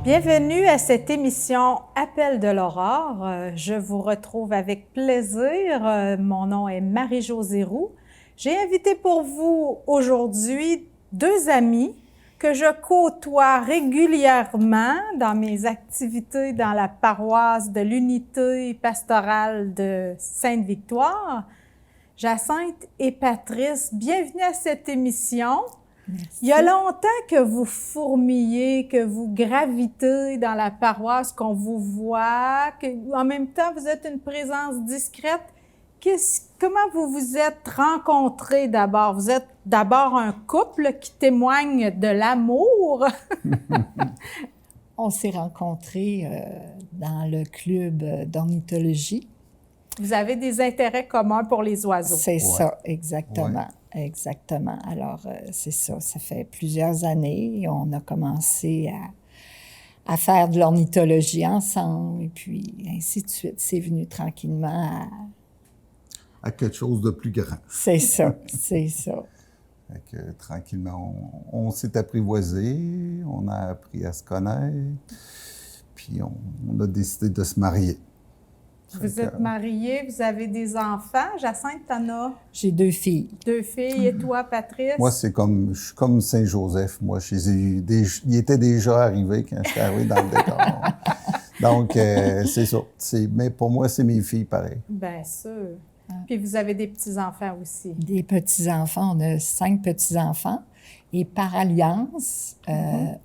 Bienvenue à cette émission Appel de l'aurore. Je vous retrouve avec plaisir. Mon nom est Marie-Josée Roux. J'ai invité pour vous aujourd'hui deux amis que je côtoie régulièrement dans mes activités dans la paroisse de l'unité pastorale de Sainte-Victoire. Jacinthe et Patrice, bienvenue à cette émission. Merci. Il y a longtemps que vous fourmillez, que vous gravitez dans la paroisse, qu'on vous voit, en même temps vous êtes une présence discrète. Comment vous vous êtes rencontrés d'abord? Vous êtes d'abord un couple qui témoigne de l'amour. On s'est rencontrés dans le club d'ornithologie. Vous avez des intérêts communs pour les oiseaux. C'est ça, exactement. Ouais. Exactement. Alors, c'est ça. Ça fait plusieurs années. On a commencé à faire de l'ornithologie ensemble, et puis ainsi de suite. C'est venu tranquillement à quelque chose de plus grand. C'est ça, c'est ça. Fait que, tranquillement, on s'est apprivoisé, on a appris à se connaître, puis on a décidé de se marier. Vous êtes mariés, vous avez des enfants. Jacinthe, t'en as? J'ai 2 filles. 2 filles. Et toi, Patrice? Moi, je suis comme Saint-Joseph. Moi, il était déjà arrivé quand je suis arrivé dans le décor. Donc, c'est ça. Mais pour moi, c'est mes filles, pareil. Bien sûr. Puis vous avez des petits-enfants aussi. Des petits-enfants. On a 5 petits-enfants. Et par alliance,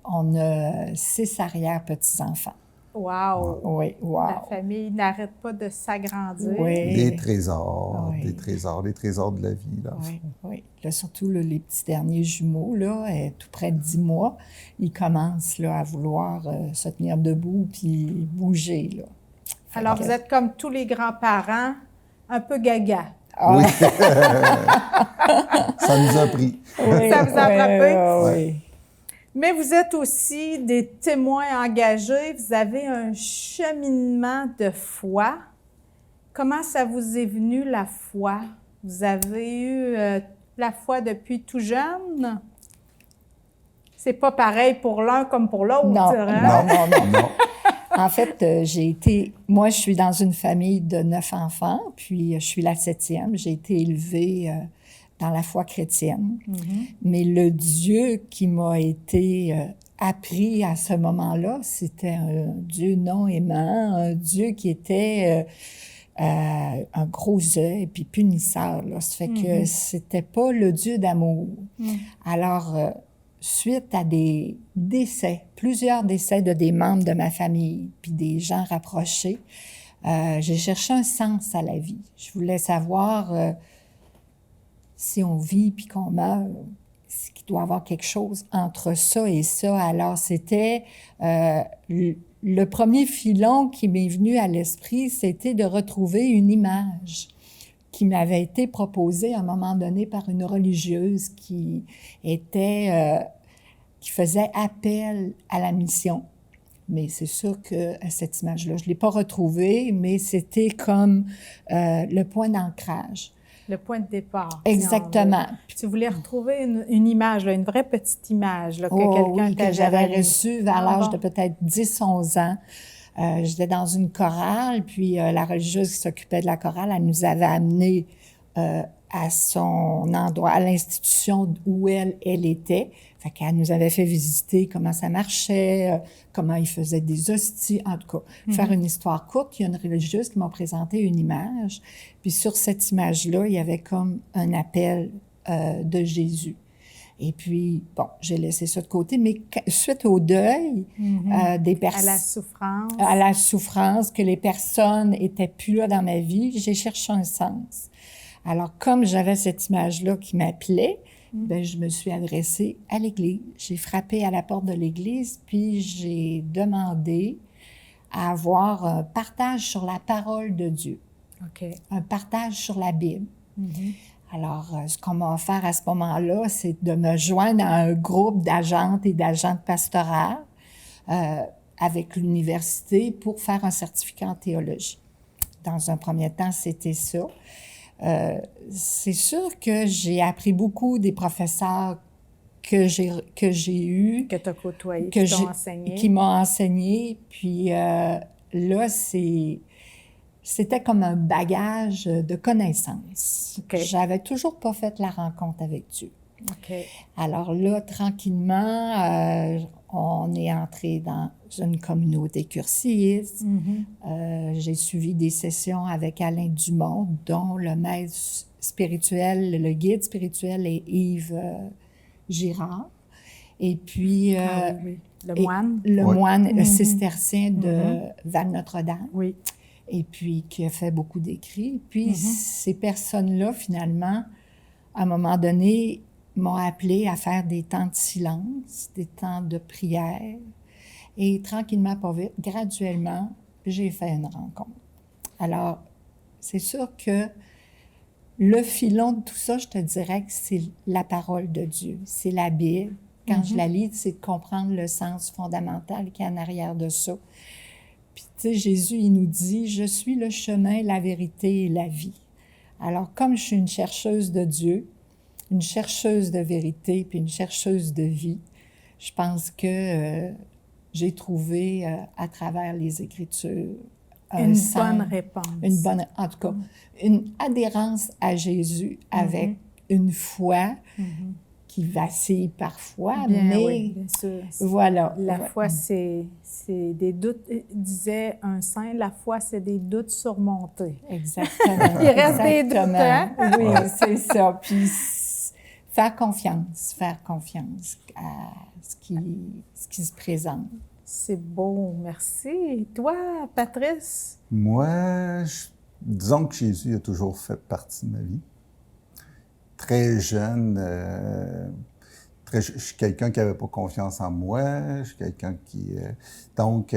on a 6 arrière-petits-enfants. Wow! Oui, wow! La famille n'arrête pas de s'agrandir. Oui. Des trésors, oui. des trésors de la vie. Là, oui, oui. Là, surtout là, les petits derniers jumeaux, là, tout près de 10 mois, ils commencent là, à vouloir se tenir debout puis bouger. Là. Alors, vous êtes comme tous les grands-parents, un peu gaga. Ah. Oui! Ça nous a pris. Oui, ça vous a frappé? Oui. Mais vous êtes aussi des témoins engagés. Vous avez un cheminement de foi. Comment ça vous est venu, la foi? Vous avez eu la foi depuis tout jeune? C'est pas pareil pour l'un comme pour l'autre, hein? Non. En fait, moi, je suis dans une famille de 9 enfants, puis je suis la 7e. J'ai été élevée dans la foi chrétienne. Mm-hmm. Mais le Dieu qui m'a été appris à ce moment-là, c'était un Dieu non aimant, un Dieu qui était un gros œil puis punisseur. Là. Ça fait que c'était pas le Dieu d'amour. Alors, suite à des décès, plusieurs décès de des membres de ma famille puis des gens rapprochés, j'ai cherché un sens à la vie. Je voulais savoir si on vit puis qu'on meurt, qu'il doit y avoir quelque chose entre ça et ça. Alors, c'était le premier filon qui m'est venu à l'esprit, c'était de retrouver une image qui m'avait été proposée à un moment donné par une religieuse qui faisait appel à la mission. Mais c'est sûr que cette image-là, je ne l'ai pas retrouvée, mais c'était comme le point d'ancrage. Le point de départ. Exactement. Si vous voulez retrouver une image, là, une vraie petite image là, que j'avais reçue vers l'âge de peut-être 10-11 ans. J'étais dans une chorale, puis la religieuse qui s'occupait de la chorale, elle nous avait amenés à son endroit, à l'institution où elle était. Fait qu'elle nous avait fait visiter comment ça marchait, comment ils faisaient des hosties, en tout cas. Faire une histoire courte, il y a une religieuse qui m'a présenté une image, puis sur cette image-là, il y avait comme un appel de Jésus. Et puis, bon, j'ai laissé ça de côté, mais suite au deuil des personnes... À la souffrance. À la souffrance, que les personnes étaient plus là dans ma vie, j'ai cherché un sens. Alors, comme j'avais cette image-là qui m'appelait, ben, je me suis adressée à l'Église. J'ai frappé à la porte de l'Église, puis j'ai demandé à avoir un partage sur la parole de Dieu. Okay. Un partage sur la Bible. Alors, ce qu'on m'a offert à ce moment-là, c'est de me joindre à un groupe d'agentes et d'agentes pastorales avec l'université pour faire un certificat en théologie. Dans un premier temps, c'était ça. C'est sûr que j'ai appris beaucoup des professeurs que j'ai eues, Que tu as côtoyé, que qui t'ont enseigné. qui m'ont enseigné. Puis là, c'était comme un bagage de connaissances. OK. J'avais toujours pas fait la rencontre avec Dieu. OK. Alors là, tranquillement, on est entré dans une communauté cursiste. J'ai suivi des sessions avec Alain Dumont, dont le maître spirituel, le guide spirituel est Yves Girard. Et puis... Ah oui, le moine. Le Oui. moine cistercien de Val-Notre-Dame. Oui. Et puis qui a fait beaucoup d'écrits. Puis ces personnes-là, finalement, à un moment donné, m'ont appelé à faire des temps de silence, des temps de prière. Et tranquillement, pas vite, graduellement, j'ai fait une rencontre. Alors, c'est sûr que le filon de tout ça, je te dirais que c'est la parole de Dieu, c'est la Bible. Quand je la lis, c'est de comprendre le sens fondamental qui est en arrière de ça. Puis, tu sais, Jésus, il nous dit « Je suis le chemin, la vérité et la vie ». Alors, comme je suis une chercheuse de Dieu, une chercheuse de vérité, puis une chercheuse de vie, je pense que j'ai trouvé, à travers les Écritures, Une bonne réponse. En tout cas, une adhérence à Jésus avec une foi qui vacille parfois, Bien, mais oui, bien sûr. voilà. La foi, c'est des doutes, disait un saint, la foi, c'est des doutes surmontés. Exactement. Il reste des doutes, hein? Oui, c'est ça. Puis faire confiance à ce qui se présente. C'est beau, merci. Toi, Patrice? Moi, disons que Jésus a toujours fait partie de ma vie. Très jeune, je suis quelqu'un qui n'avait pas confiance en moi. Je suis quelqu'un qui... donc,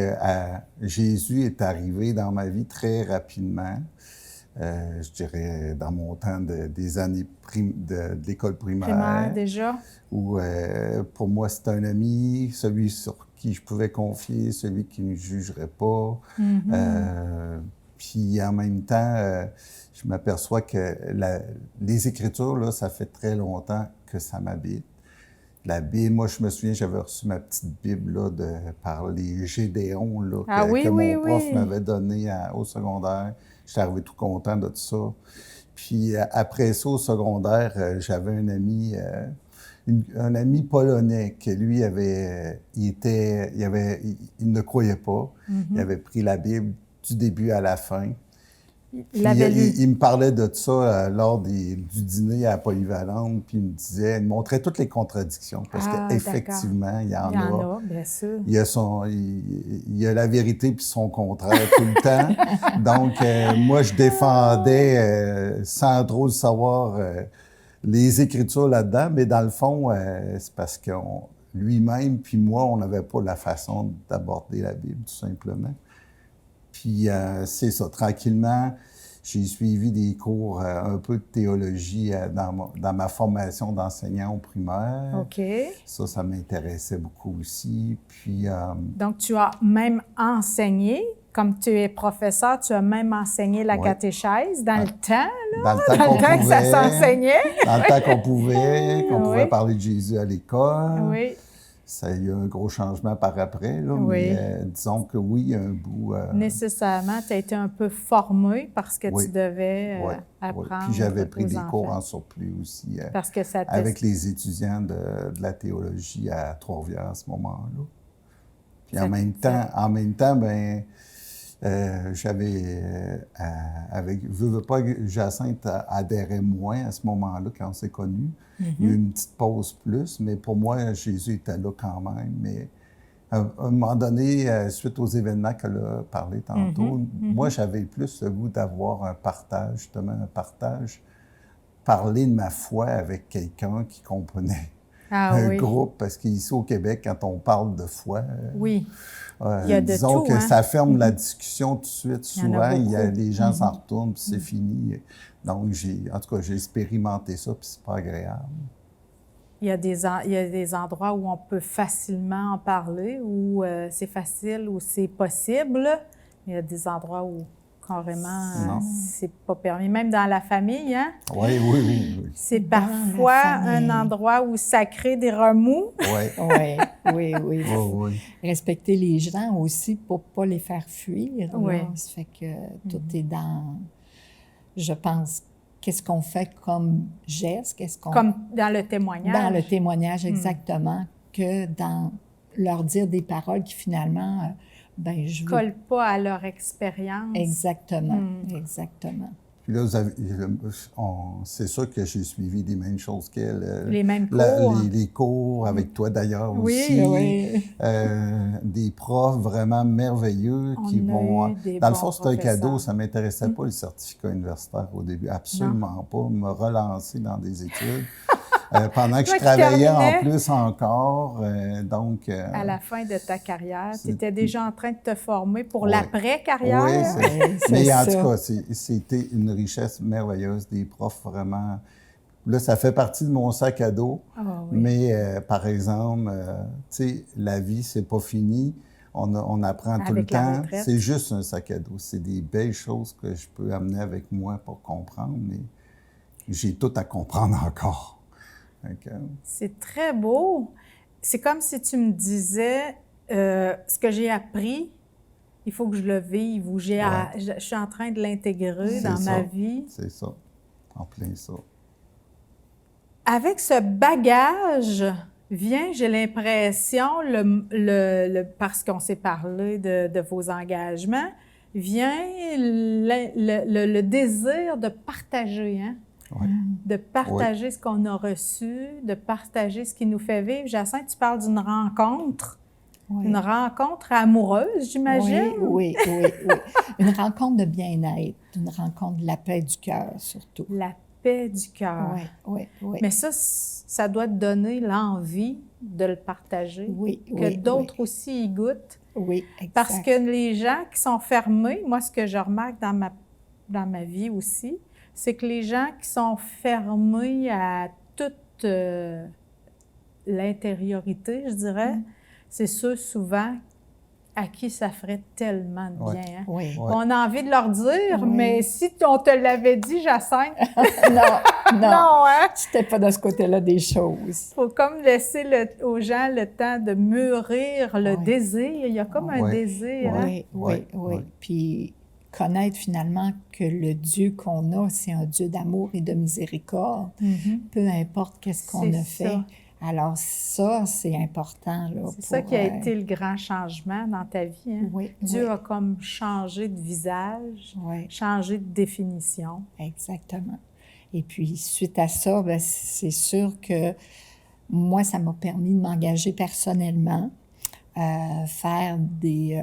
Jésus est arrivé dans ma vie très rapidement. Je dirais dans mon temps des années de l'école primaire. Primaire, déjà? Où pour moi, c'était un ami, celui sur qui je pouvais confier, celui qui ne me jugerait pas. Puis en même temps, je m'aperçois que les Écritures, là, ça fait très longtemps que ça m'habite. La Bible, moi, je me souviens, j'avais reçu ma petite Bible là, par les Gédéons là, que mon prof m'avait donné au secondaire. J'étais arrivé tout content de tout ça. Puis après ça, au secondaire, j'avais un ami... un ami polonais que lui il ne croyait pas. Il avait pris la Bible du début à la fin. Il me parlait de ça lors du dîner à Polyvalente, puis il me montrait toutes les contradictions, parce qu'effectivement, il y en a. Bien sûr. Il y a la vérité puis son contraire tout le temps. Donc, moi, je défendais, sans trop le savoir, les Écritures là-dedans, mais dans le fond, c'est parce que lui-même puis moi, on n'avait pas la façon d'aborder la Bible, tout simplement. Puis c'est ça, tranquillement, j'ai suivi des cours un peu de théologie dans ma formation d'enseignant au primaire. OK. Ça m'intéressait beaucoup aussi. Puis... Donc, tu as même enseigné, comme tu es professeur, tu as même enseigné la catéchèse dans le temps, là? Dans le temps qu'on pouvait. Que ça s'enseignait. Dans le temps qu'on pouvait parler de Jésus à l'école. Oui. Il y a un gros changement par après, là, oui. Mais disons que oui, il y a un bout... Nécessairement, tu as été un peu formé parce que tu devais apprendre. Oui. Puis j'avais pris des cours en surplus aussi parce que ça avec les étudiants de la théologie à Trois-Rivières à ce moment-là. Puis en même temps, ben j'avais veux pas, Jacinthe adhérait moins à ce moment-là quand on s'est connus. Il y a eu une petite pause plus, mais pour moi, Jésus était là quand même. Mais à un moment donné, suite aux événements qu'elle a parlé tantôt, moi, j'avais plus le goût d'avoir un partage, justement, parler de ma foi avec quelqu'un qui comprenait. Groupe, parce qu'ici au Québec, quand on parle de foi, il y a disons tout, que ça ferme la discussion tout de suite. Souvent, les gens s'en retournent, puis c'est fini. Donc, en tout cas, j'ai expérimenté ça, puis c'est pas agréable. Il y a des endroits où on peut facilement en parler, où c'est facile, où c'est possible. Il y a des endroits où carrément, Non. c'est pas permis. Même dans la famille, hein? Oui, oui, oui. Oui. C'est Dans la parfois famille. un endroit où ça crée des remous. Oui, Oui, oui, oui. oui, oui. Respecter les gens aussi pour pas les faire fuir. là. Oui. Ça fait que tout est dans, je pense, qu'est-ce qu'on fait comme geste, qu'est-ce qu'on... Comme dans le témoignage. Dans le témoignage, exactement, que dans leur dire des paroles qui finalement, ben je veux... Colle pas à leur expérience. Exactement, exactement. Puis là, c'est sûr que j'ai suivi les mêmes choses qu'elle. Les mêmes cours. Les cours avec toi d'ailleurs Oui, aussi. Oui. Des profs vraiment merveilleux qui On a vont... eu des Dans le bons fond, c'est un cadeau. professeurs. Ça ne m'intéressait pas le certificat universitaire au début. Absolument pas. Me relancer dans des études. Pendant que Toi je qui travaillais terminais. en plus encore. Donc... À la fin de ta carrière, tu c'est- étais déjà en train de te former pour Ouais. l'après-carrière. Oui, Ouais, c'est mais en ça. tout cas, c'était une richesse merveilleuse, des profs vraiment. Là, ça fait partie de mon sac à dos. Ah oui. Mais par exemple, tu sais, la vie, c'est pas fini. On apprend tout le Avec la temps. retraite. C'est juste un sac à dos. C'est des belles choses que je peux amener avec moi pour comprendre, mais j'ai tout à comprendre encore. Donc, C'est très beau. C'est comme si tu me disais, ce que j'ai appris, il faut que je le vive ou je suis en train de l'intégrer C'est dans ça. ma vie. c'est ça. En plein ça. Avec ce bagage vient, j'ai l'impression, parce qu'on s'est parlé de vos engagements, vient le désir de partager, hein? Ouais. De partager ce qu'on a reçu, de partager ce qui nous fait vivre. Jacinthe, tu parles d'une rencontre, Oui. une rencontre amoureuse, j'imagine? Oui, oui, oui, oui. Une rencontre de bien-être, une rencontre de la paix du cœur, surtout. La paix du cœur. Oui, oui, oui. Mais ça doit te donner l'envie de le partager, Oui, que oui, d'autres aussi y goûtent. Oui, exact. Parce que les gens qui sont fermés, moi, ce que je remarque dans ma vie aussi, c'est que les gens qui sont fermés à toute l'intériorité, je dirais, c'est ceux souvent à qui ça ferait tellement de bien. Hein? Oui. Ouais. On a envie de leur dire, Oui. mais si on te l'avait dit, Jacinthe, Non, non. non, hein? C'était pas de ce côté-là des choses. Faut comme laisser aux gens le temps de mûrir le Oui. désir. Il y a comme un Oui. désir. Hein? Oui, oui, Ouais, oui. ouais. Puis connaître finalement que le Dieu qu'on a, c'est un Dieu d'amour et de miséricorde, peu importe qu'est-ce qu'on C'est a fait. ça. Alors ça, c'est important. Là, C'est ça pour, qui a été le grand changement dans ta vie. Hein? Oui, Dieu oui. a comme changé de visage, Oui, changé de définition. exactement. Et puis, suite à ça, ben, c'est sûr que moi, ça m'a permis de m'engager personnellement, faire du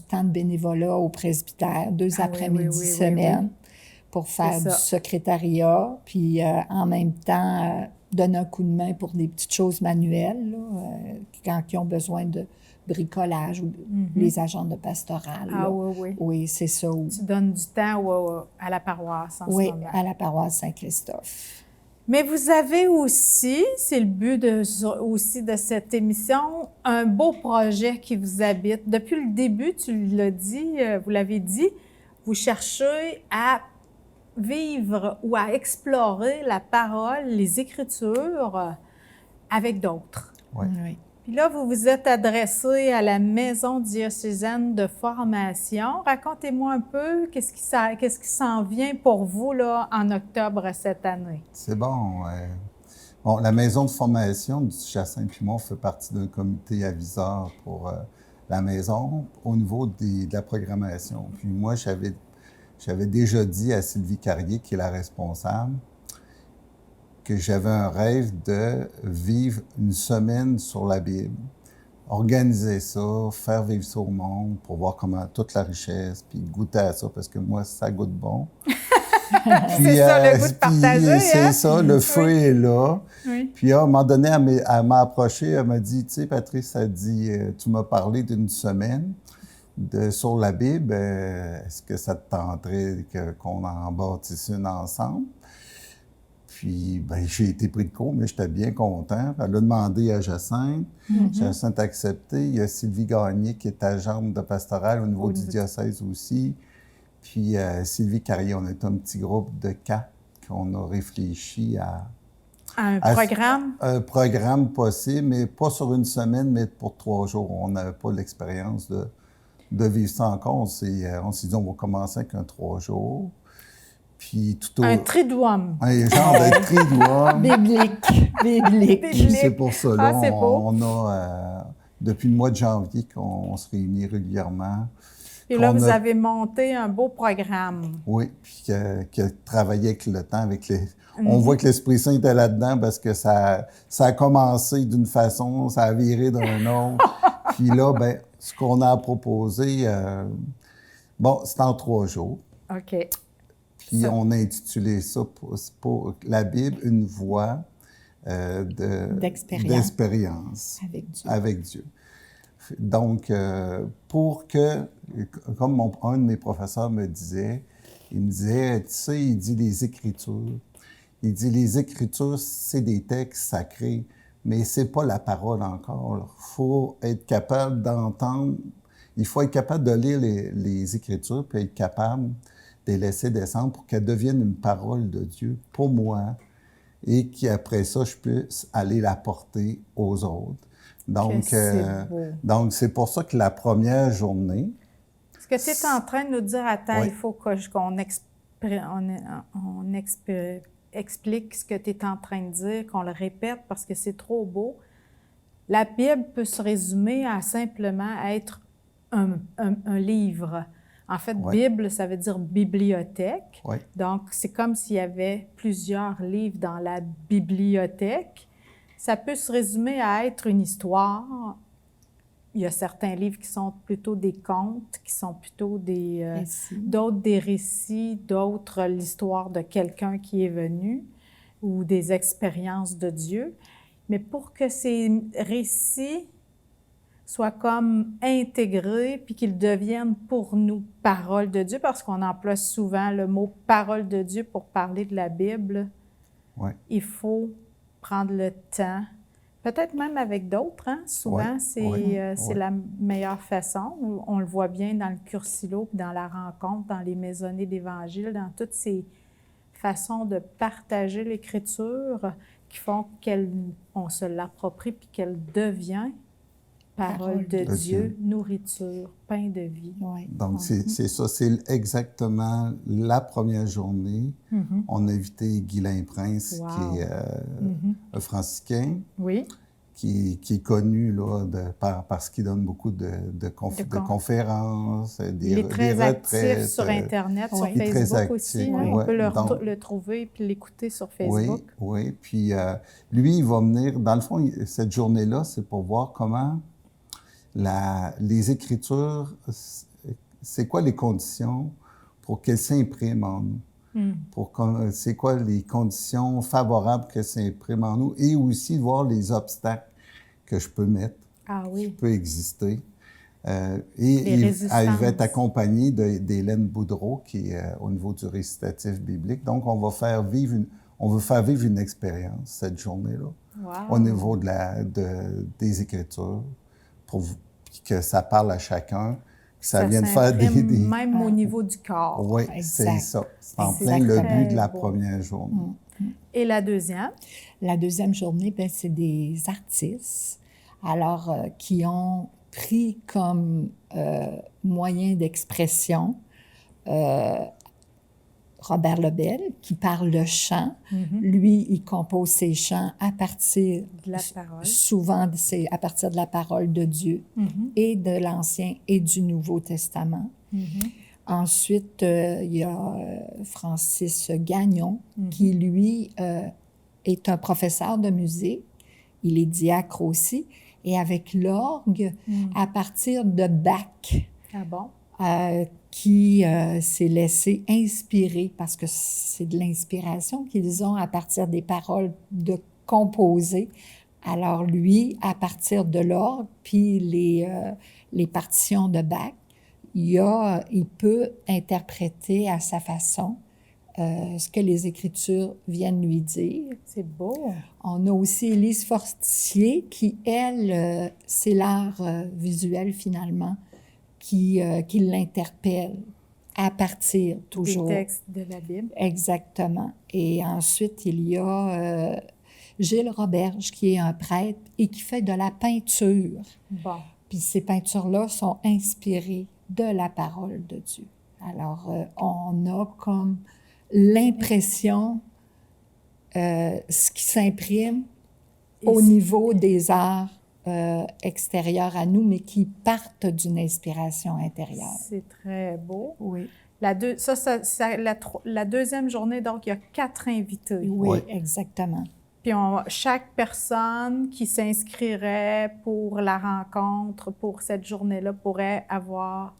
temps de bénévolat au presbytère, 2 Ah oui, après-midi oui, oui, semaine, oui. pour faire C'est du ça. secrétariat, puis en même temps, donner un coup de main pour des petites choses manuelles, là, quand ils ont besoin de bricolage ou les agents de pastoral. Ah là. oui, oui. Oui, c'est ça. Tu donnes du temps à la paroisse en Oui, ce moment. à la paroisse Saint-Christophe. Mais vous avez aussi, c'est le but aussi de cette émission, un beau projet qui vous habite. Depuis le début, tu l'as dit, vous l'avez dit, vous cherchez à vivre ou à explorer la parole, les Écritures avec d'autres. Ouais. Oui. Puis là, vous vous êtes adressé à la Maison diocésaine de formation. Racontez-moi un peu qu'est-ce qui s'en vient pour vous là, en octobre cette année. C'est bon. Bon, la maison de formation du Jacinthe-Pimont fait partie d'un comité aviseur pour la maison au niveau de la programmation. Puis moi, j'avais déjà dit à Sylvie Carrier, qui est la responsable, que j'avais un rêve de vivre une semaine sur la Bible, organiser ça, faire vivre ça au monde pour voir comment toute la richesse, puis goûter à ça, parce que moi, ça goûte bon. C'est ça, le goût de partager, hein? C'est ça, le feu est là. Oui. Puis à un moment donné, elle m'a approché, elle m'a dit, tu sais, Patrice, elle dit, tu m'as parlé d'une semaine sur la Bible, est-ce que ça te tenterait qu'on en bâtisse une ensemble? Puis, ben, j'ai été pris de court, mais j'étais bien content. Elle a demandé à Jacinthe. Jacinthe a accepté. Il y a Sylvie Gagné, qui est agente de pastorale au niveau du diocèse aussi. Puis Sylvie Carrier, on est un petit groupe de 4 qu'on a réfléchi à Un programme? un programme possible, mais pas sur une semaine, mais pour 3 jours. On n'avait pas l'expérience de vivre ça encore. On s'est dit, on va commencer avec un 3 jours. Puis tout au... Un triduum. Un genre de triduum. Biblique. Puis c'est pour ça, là, Ah, c'est beau. on a, depuis le mois de janvier, qu'on se réunit régulièrement. Et là, qu'on vous a- avez monté un beau programme. Oui, puis qui a travaillé avec le temps, avec les... On voit que l'Esprit Saint était là-dedans parce que ça a commencé d'une façon, ça a viré d'un autre. Puis là, ben, ce qu'on a proposé, bon, c'est en 3 jours. OK. Puis Ça. on a intitulé ça pour la Bible, une voie d'expérience Avec Dieu. avec Dieu. Donc, pour que, comme un de mes professeurs me disait, il me disait, tu sais, il dit les Écritures. Il dit les Écritures, c'est des textes sacrés, mais c'est pas la parole encore. Il faut être capable d'entendre, il faut être capable de lire les Écritures, puis être capable de les laisser descendre pour qu'elles deviennent une parole de Dieu pour moi, et qu'après ça, je puisse aller la porter aux autres. Donc, c'est beau. donc c'est pour ça que la première journée, Ce que tu es en train de nous dire, attends, Oui. il faut qu'on explique ce que tu es en train de dire, qu'on le répète parce que c'est trop beau. La Bible peut se résumer à simplement être un livre. En fait, Oui. Bible, ça veut dire bibliothèque. oui, Donc, c'est comme s'il y avait plusieurs livres dans la bibliothèque. Ça peut se résumer à être une histoire. Il y a certains livres qui sont plutôt des contes, qui sont plutôt d'autres des récits, d'autres l'histoire de quelqu'un qui est venu ou des expériences de Dieu. Mais pour que ces récits soient comme intégrés puis qu'ils deviennent pour nous parole de Dieu, parce qu'on emploie souvent le mot parole de Dieu pour parler de la Bible, oui. il faut prendre le temps, peut-être même avec d'autres, hein? Souvent, Ouais, c'est ouais. la meilleure façon. On le voit bien dans le Cursilo, puis dans la rencontre, dans les maisonnées d'Évangile, dans toutes ces façons de partager l'Écriture qui font qu'on se l'approprie puis qu'elle devient parole de Dieu, nourriture, pain de vie. Oui. Donc, c'est ça, c'est exactement la première journée. On a invité Guylain Prince, Wow. qui est un franciscain, Oui, qui est connu là, parce qu'il donne beaucoup de conférences, il est très des actif retraites. sur Internet, sur il est très Facebook actif, aussi. Hein? ouais. On peut Donc, le trouver puis l'écouter sur Oui, Facebook. oui. Puis lui, il va venir, dans le fond, cette journée-là, c'est pour voir comment les Écritures, c'est quoi les conditions pour qu'elles s'impriment en nous. C'est quoi les conditions favorables qu'elles s'impriment en nous et aussi voir les obstacles que je peux mettre, Ah qui oui, peuvent exister. Les Il va résistances. être accompagné d'Hélène Boudreau, qui est au niveau du récitatif biblique. Donc, on veut faire vivre une expérience cette journée-là, wow. au niveau des Écritures, pour que ça parle à chacun, que ça vienne faire s'imprime même au niveau du corps. Oui, Exact. c'est ça. C'est en C'est plein le très but de la beau. première journée. Et la deuxième? La deuxième journée, ben, c'est des artistes, alors qui ont pris comme moyen d'expression Robert Lebel, qui parle le chant. Lui, il compose ses chants à partir De la parole. Souvent, c'est à partir de la parole de Dieu et de l'Ancien et du Nouveau Testament. Ensuite, il y a Francis Gagnon, qui, lui, est un professeur de musique. Il est diacre aussi. Et avec l'orgue, à partir de Bach, Ah bon? qui s'est laissé inspirer, parce que c'est de l'inspiration qu'ils ont à partir des paroles de composer. Alors lui, à partir de l'orgue, puis les partitions de Bach, il peut interpréter à sa façon ce que les Écritures viennent lui dire. C'est beau. On a aussi Élise Fortier qui, elle, c'est l'art visuel finalement qui l'interpelle. à partir toujours. Des textes de la Bible. Exactement. Et ensuite, il y a Gilles Roberge, qui est un prêtre et qui fait de la peinture. Bon. Puis ces peintures-là sont inspirées de la parole de Dieu. Alors, on a comme l'impression, ce qui s'imprime au niveau des arts extérieurs à nous, mais qui partent d'une inspiration intérieure. C'est très beau. Oui. La deuxième journée, donc, il y a 4 invités. Oui, exactement. Puis chaque personne qui s'inscrirait pour la rencontre, pour cette journée-là, pourrait avoir...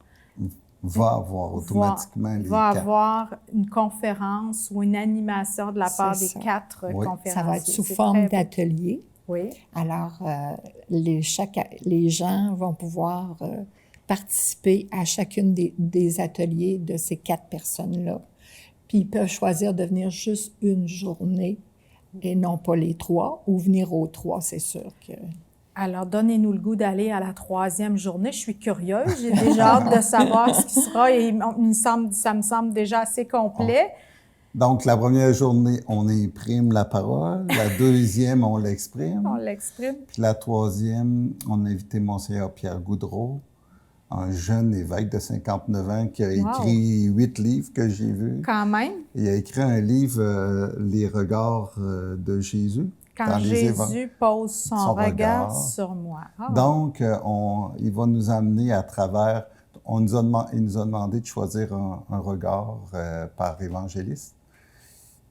Va avoir automatiquement les va 4. avoir une conférence ou une animation de la part des 4 conférenciers. Ça va être sous forme d'atelier. Oui. Alors, les gens vont pouvoir participer à chacune des ateliers de ces 4 personnes-là. Puis ils peuvent choisir de venir juste une journée et non pas les 3, ou venir aux 3, c'est sûr que... Alors, donnez-nous le goût d'aller à la 3e journée. Je suis curieuse. J'ai déjà hâte de savoir ce qui sera et ça me semble déjà assez complet. Donc, la première journée, on imprime la parole. La deuxième, on l'exprime. On l'exprime. Puis la 3e, on a invité Monseigneur Pierre Goudreau, un jeune évêque de 59 ans qui a écrit 8 livres que j'ai vus. Quand même. Il a écrit un livre, Les regards de Jésus. Quand Jésus pose son regard sur moi. Oh. Donc, il va nous amener à travers... il nous a demandé de choisir un regard par évangéliste.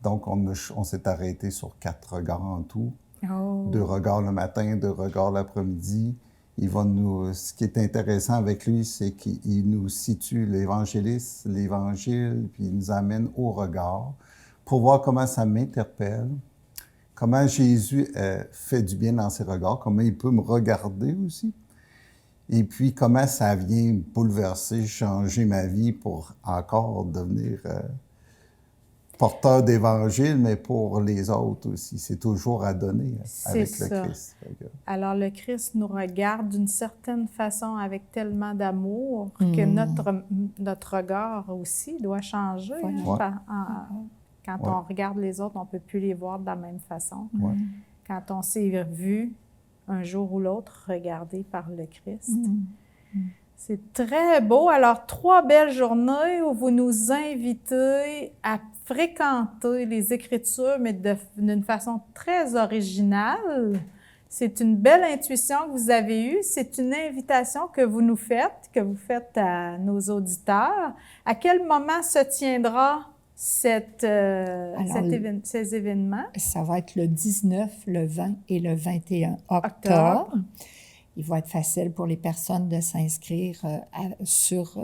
Donc, on s'est arrêté sur 4 regards en tout. Oh. 2 regards le matin, 2 regards l'après-midi. Ce qui est intéressant avec lui, c'est qu'il nous situe l'évangéliste, l'évangile, puis il nous amène au regard pour voir comment ça m'interpelle, comment Jésus fait du bien dans ses regards, comment il peut me regarder aussi, et puis comment ça vient bouleverser, changer ma vie pour encore devenir porteur d'évangile, mais pour les autres aussi. C'est toujours à donner avec le Christ. Alors, le Christ nous regarde d'une certaine façon avec tellement d'amour que notre regard aussi doit changer. Quand on regarde les autres, on ne peut plus les voir de la même façon. Quand on s'est vu un jour ou l'autre regardé par le Christ. C'est très beau. Alors, 3 belles journées où vous nous invitez à fréquenter les Écritures, mais d'une façon très originale. C'est une belle intuition que vous avez eue. C'est une invitation que vous faites à nos auditeurs. À quel moment se tiendra ces événements? Ça va être le 19, le 20 et le 21 octobre. Il va être facile pour les personnes de s'inscrire sur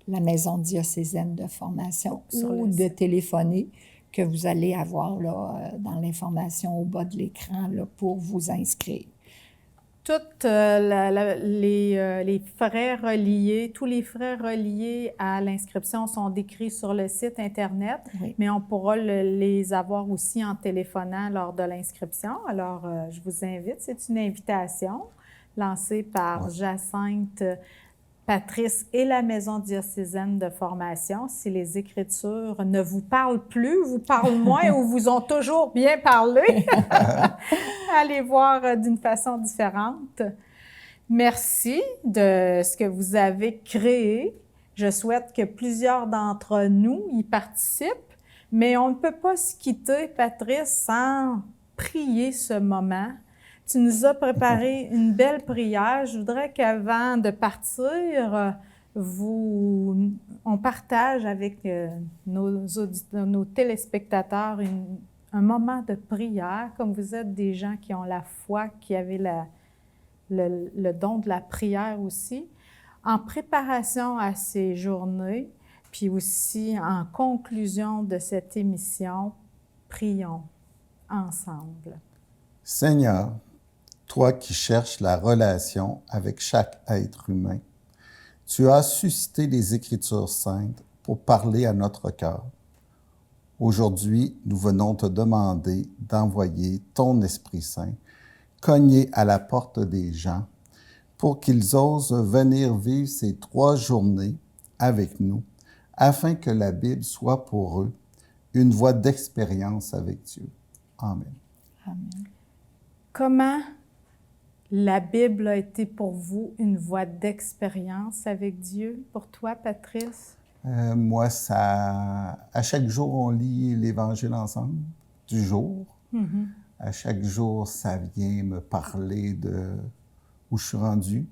la Maison diocésaine de formation ou de téléphoner, que vous allez avoir là, dans l'information au bas de l'écran là, pour vous inscrire. Toutes les frais reliés, tous les frais reliés à l'inscription sont décrits sur le site Internet, mais on pourra les avoir aussi en téléphonant lors de l'inscription. Alors, je vous invite, c'est une invitation lancée par Jacinthe, Patrice et la Maison diocésaine de formation. Si les Écritures ne vous parlent plus, vous parlent moins ou vous ont toujours bien parlé, allez voir d'une façon différente. Merci de ce que vous avez créé. Je souhaite que plusieurs d'entre nous y participent, mais on ne peut pas se quitter, Patrice, sans prier ce moment. Tu nous as préparé une belle prière. Je voudrais qu'avant de partir, on partage avec nos téléspectateurs un moment de prière, comme vous êtes des gens qui ont la foi, qui avaient le don de la prière aussi, en préparation à ces journées, puis aussi en conclusion de cette émission, prions ensemble. Seigneur, toi qui cherches la relation avec chaque être humain, tu as suscité les Écritures saintes pour parler à notre cœur. Aujourd'hui, nous venons te demander d'envoyer ton Esprit Saint cogner à la porte des gens pour qu'ils osent venir vivre ces 3 journées avec nous afin que la Bible soit pour eux une voie d'expérience avec Dieu. Amen. Amen. Comment la Bible a été pour vous une voie d'expérience avec Dieu? Pour toi, Patrice? Moi, à chaque jour, on lit l'Évangile ensemble, du jour. Mm-hmm. À chaque jour, ça vient me parler de où je suis rendu.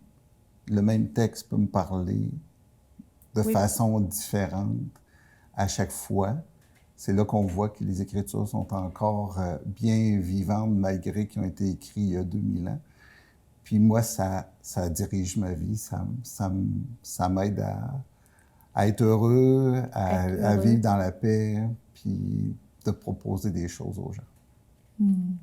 Le même texte peut me parler de façon différente à chaque fois. C'est là qu'on voit que les Écritures sont encore bien vivantes malgré qu'ils ont été écrits il y a 2000 ans. Puis moi, ça dirige ma vie, ça m'aide à être heureux, à vivre dans la paix, puis de proposer des choses aux gens.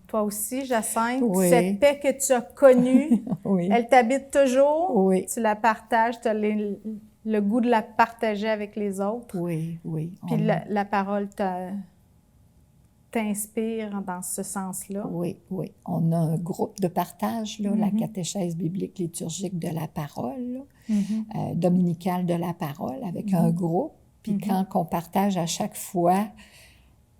Toi aussi, Jacinthe, Oui. cette paix que tu as connue, Oui. elle t'habite toujours? Oui. Tu la partages, tu as le goût de la partager avec les autres? Oui, oui. Puis la parole t'inspire dans ce sens-là? Oui, oui. On a un groupe de partage, là, la catéchèse biblique liturgique de la parole, là, dominicale de la parole, avec un groupe. Puis quand on partage à chaque fois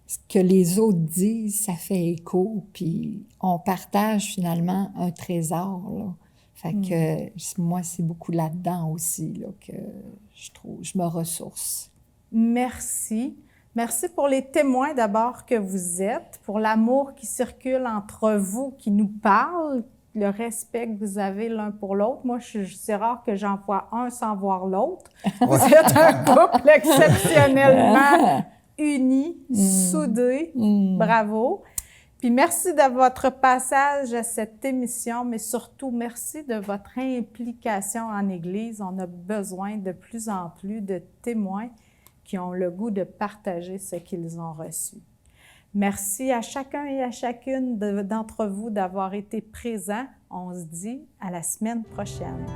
ce que les autres disent, ça fait écho. Puis on partage finalement un trésor, là. Fait que moi, c'est beaucoup là-dedans aussi là, que je me ressource. Merci. Merci pour les témoins d'abord que vous êtes, pour l'amour qui circule entre vous, qui nous parle, le respect que vous avez l'un pour l'autre. Moi, c'est rare que j'en vois un sans voir l'autre. Vous êtes un couple exceptionnellement uni, soudé. Bravo. Puis merci de votre passage à cette émission, mais surtout merci de votre implication en Église. On a besoin de plus en plus de témoins qui ont le goût de partager ce qu'ils ont reçu. Merci à chacun et à chacune d'entre vous d'avoir été présents. On se dit à la semaine prochaine.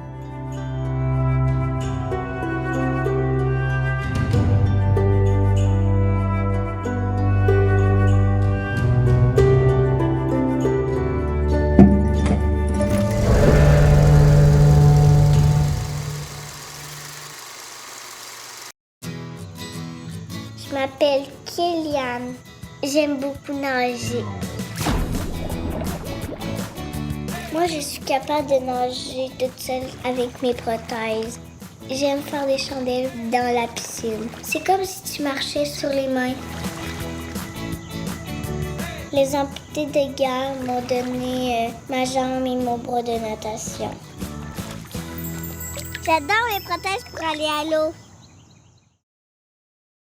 Je m'appelle Kéliane. J'aime beaucoup nager. Moi, je suis capable de nager toute seule avec mes prothèses. J'aime faire des chandelles dans la piscine. C'est comme si tu marchais sur les mains. Les amputés de guerre m'ont donné ma jambe et mon bras de natation. J'adore les prothèses pour aller à l'eau.